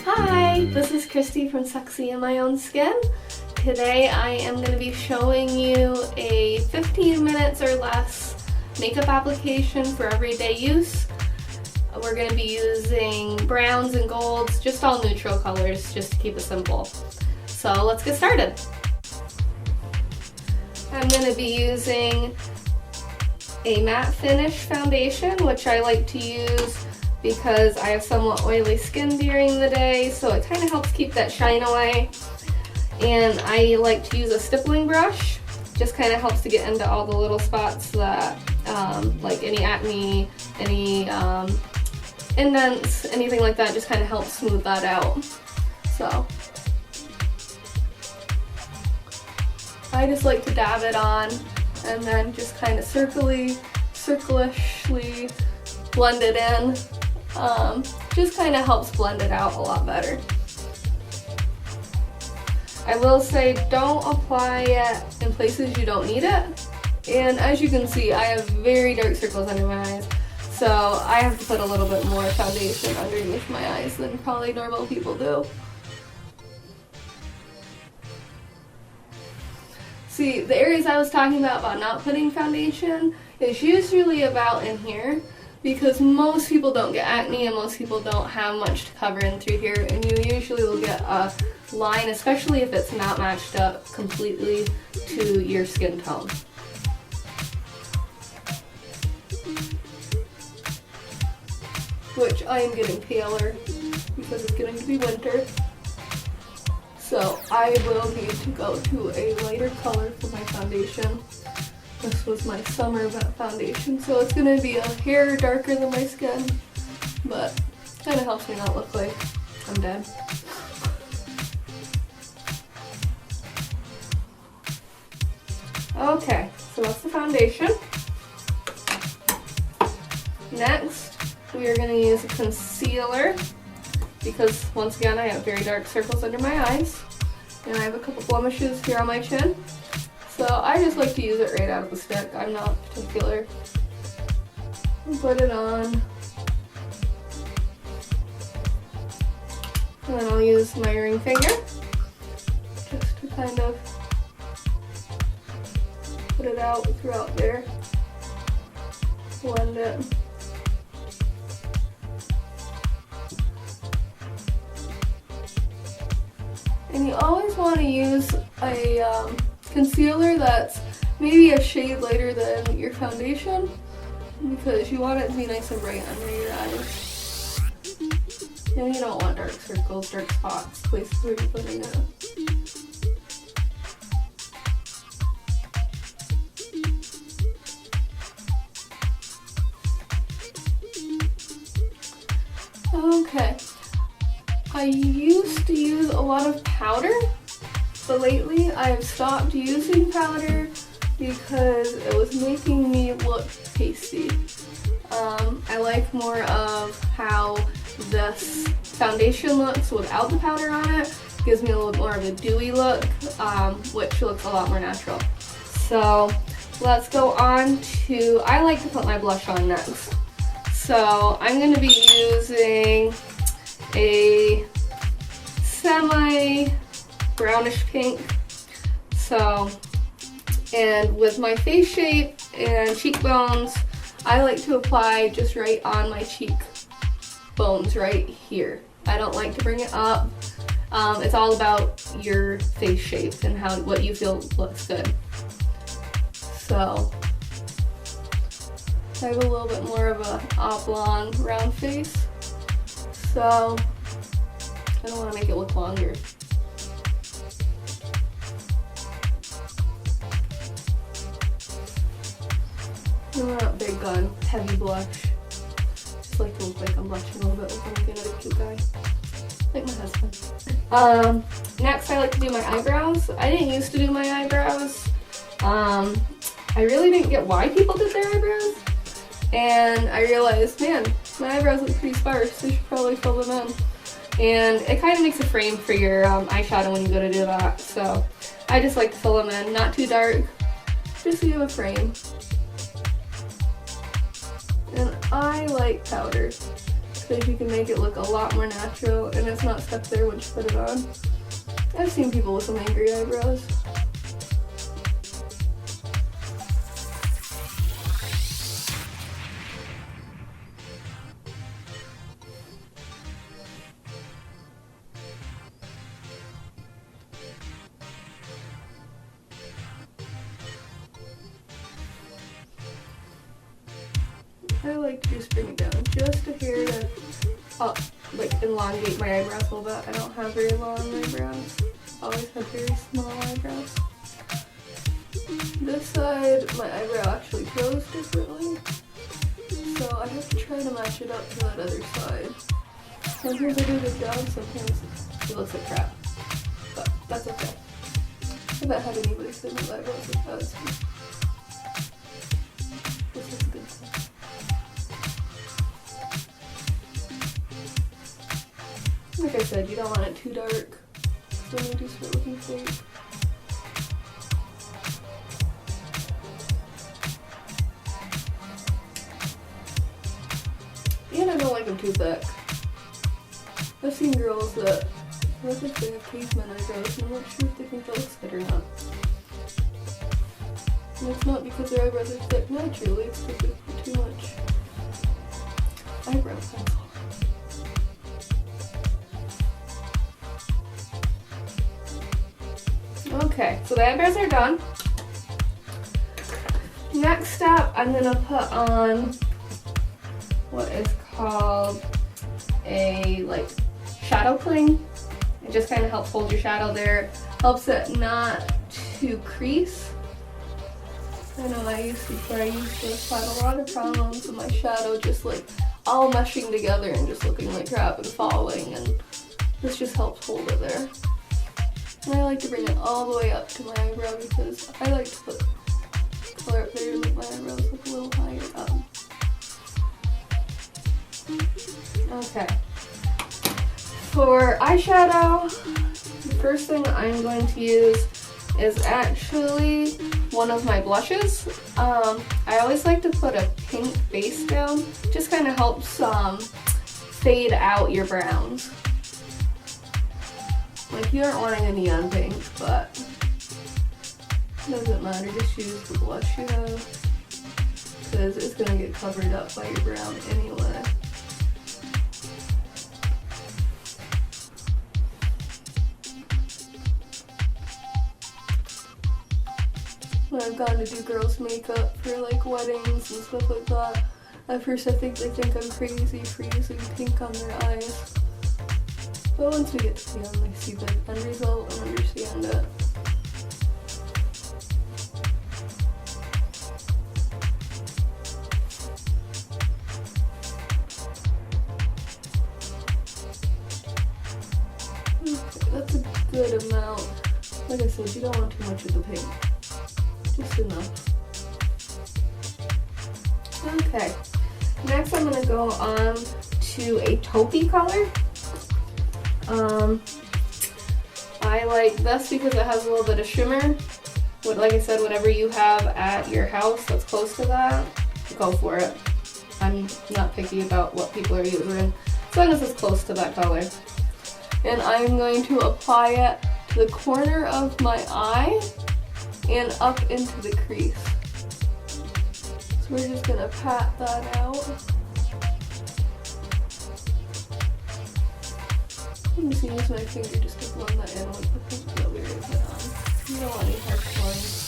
Hi, this is Christy from Sexy in My Own Skin. Today I am going to be showing you a 15 minutes or less makeup application for everyday use. We're going to be using browns and golds, just all neutral colors, just to keep it simple. So let's get started. I'm going to be using a matte finish foundation, which I like to use because I have somewhat oily skin during the day, so it kind of helps keep that shine away. And I like to use a stippling brush, just kind of helps to get into all the little spots that, like any acne, any indents, anything like that, just kind of helps smooth that out. So I just like to dab it on and then just kind of circlishly blend it in. Just kind of helps blend it out a lot better. I will say don't apply it in places you don't need it. And as you can see, I have very dark circles under my eyes, so I have to put a little bit more foundation underneath my eyes than probably normal people do. See, the areas I was talking about not putting foundation is usually about in here, because most people don't get acne and most people don't have much to cover in through here, and you usually will get a line, especially if it's not matched up completely to your skin tone. Which I am getting paler because it's getting to be winter. So I will need to go to a lighter color for my foundation. This was my summer foundation, so it's going to be a hair darker than my skin, but kind of helps me not look like I'm dead. Okay, so that's the foundation. Next, we are going to use a concealer, because once again I have very dark circles under my eyes, and I have a couple blemishes here on my chin. So I just like to use it right out of the stick. I'm not particular. Put it on. And then I'll use my ring finger just to kind of put it out throughout there. Blend it. And you always want to use a concealer that's maybe a shade lighter than your foundation, because you want it to be nice and bright under your eyes. And you don't want dark circles, dark spots, places where you're putting it. Okay. I used to use a lot of powder, but lately I've stopped using powder because it was making me look pasty. I like more of how this foundation looks without the powder on it. It gives me a little more of a dewy look, which looks a lot more natural. So let's go on to, I like to put my blush on next. So I'm going to be using a semi brownish pink. So, and with my face shape and cheekbones, I like to apply just right on my cheekbones right here. I don't like to bring it up. It's all about your face shape and what you feel looks good. So I have a little bit more of a oblong round face, so I don't want to make it look longer. I'm not a big gun, heavy blush. Just like to look like I'm blushing a little bit, like I'm looking at a cute guy, like my husband. Next, I like to do my eyebrows. I didn't used to do my eyebrows. I really didn't get why people did their eyebrows, and I realized, man, my eyebrows look pretty sparse. I should probably fill them in. And it kind of makes a frame for your eyeshadow when you go to do that. So I just like to fill them in, not too dark, just so you have a frame. And I like powder because you can make it look a lot more natural and it's not stuck there once you put it on. I've seen people with some angry eyebrows. I like to just bring it down just a hair to like elongate my eyebrows a little bit. I don't have very long eyebrows. I always have very small eyebrows. This side, my eyebrow actually grows differently, so I have to try to match it up to that other side. Sometimes I do a good job, sometimes it looks like crap, but that's okay. I haven't had anybody say my eyebrows look bad. So this is a good thing. Like I said, you don't want it too dark, so then you just start looking fake. And I don't like them too thick. I've seen girls that look like they have caveman eyebrows, and I'm not sure if they think that looks good or not. And it's not because their eyebrows are thick naturally, it's because they put too much eyebrow pencil. Okay, so the eyebrows are done. Next step, I'm gonna put on what is called a shadow cling. It just kind of helps hold your shadow there, helps it not to crease. I know I used to have a lot of problems with my shadow just all meshing together and just looking like crap and falling, and this just helps hold it there. And I like to bring it all the way up to my eyebrow because I like to put color up there to make my eyebrows look a little higher up. Okay. For eyeshadow, the first thing I'm going to use is actually one of my blushes. I always like to put a pink base down. Just kind of helps fade out your browns. You aren't wanting a neon pink, but it doesn't matter, just use the blush you have, because it's going to get covered up by your brown anyway. When I've gone to do girls' makeup for weddings and stuff like that, at first I think they think I'm crazy for using pink on their eyes. But once we get to see them, they see the end result and understand it. Okay, that's a good amount. Like I said, you don't want too much of the pink. Just enough. Okay, next I'm going to go on to a taupey color. I like this because it has a little bit of shimmer. Like I said, whatever you have at your house that's close to that, go for it. I'm not picky about what people are using, as long as it's close to that color. And I'm going to apply it to the corner of my eye and up into the crease. So we're just going to pat that out. I'm just going to use my finger just to blend that in with the pink that we already put on. You don't want any harsh lines.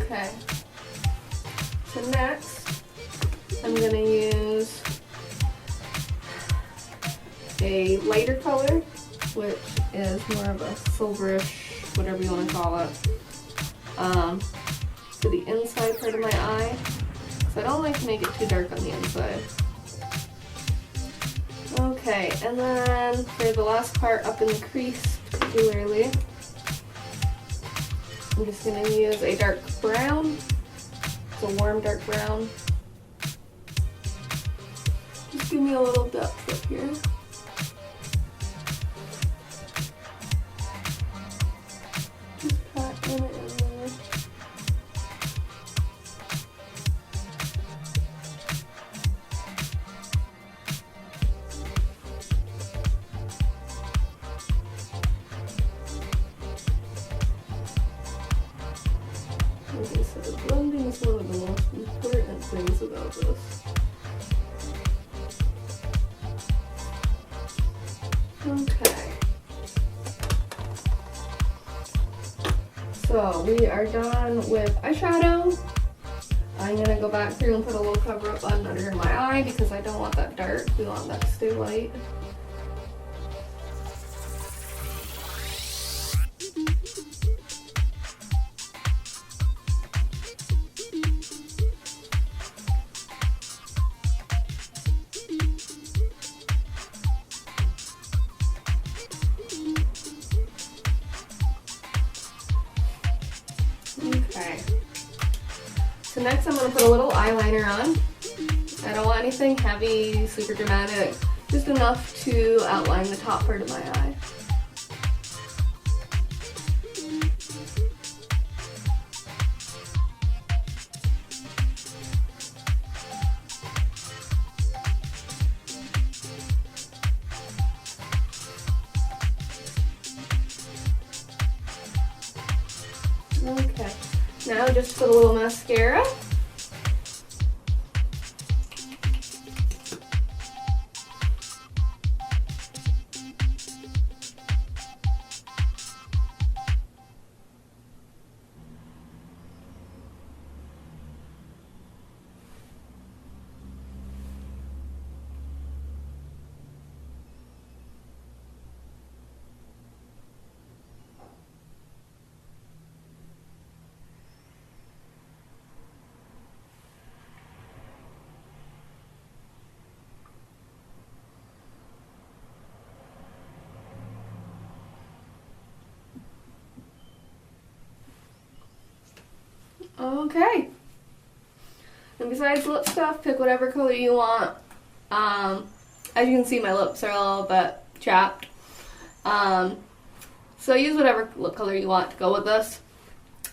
Okay, so next I'm going to use a lighter color, which is more of a silverish, whatever you want to call it, to the inside part of my eye, because I don't like to make it too dark on the inside. Okay, and then for the last part up in the crease particularly, I'm just going to use a dark brown. It's a warm dark brown. Just give me a little depth up here. Just packing it in there. Okay, so blending is one of the most important things about this. Okay. So we are done with eyeshadow. I'm gonna go back through and put a little cover up under my eye because I don't want that dark. We want that to stay light. Okay. So next I'm going to put a little eyeliner on. I don't want anything heavy, super dramatic, just enough to outline the top part of my eye. Okay, now just put a little mascara. Okay. And besides lip stuff, pick whatever color you want. As you can see, my lips are a little bit chapped. So use whatever lip color you want to go with this.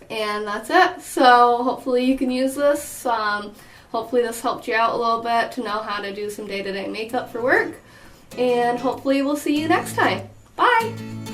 And that's it. So hopefully you can use this. Hopefully this helped you out a little bit to know how to do some day-to-day makeup for work. And hopefully we'll see you next time. Bye!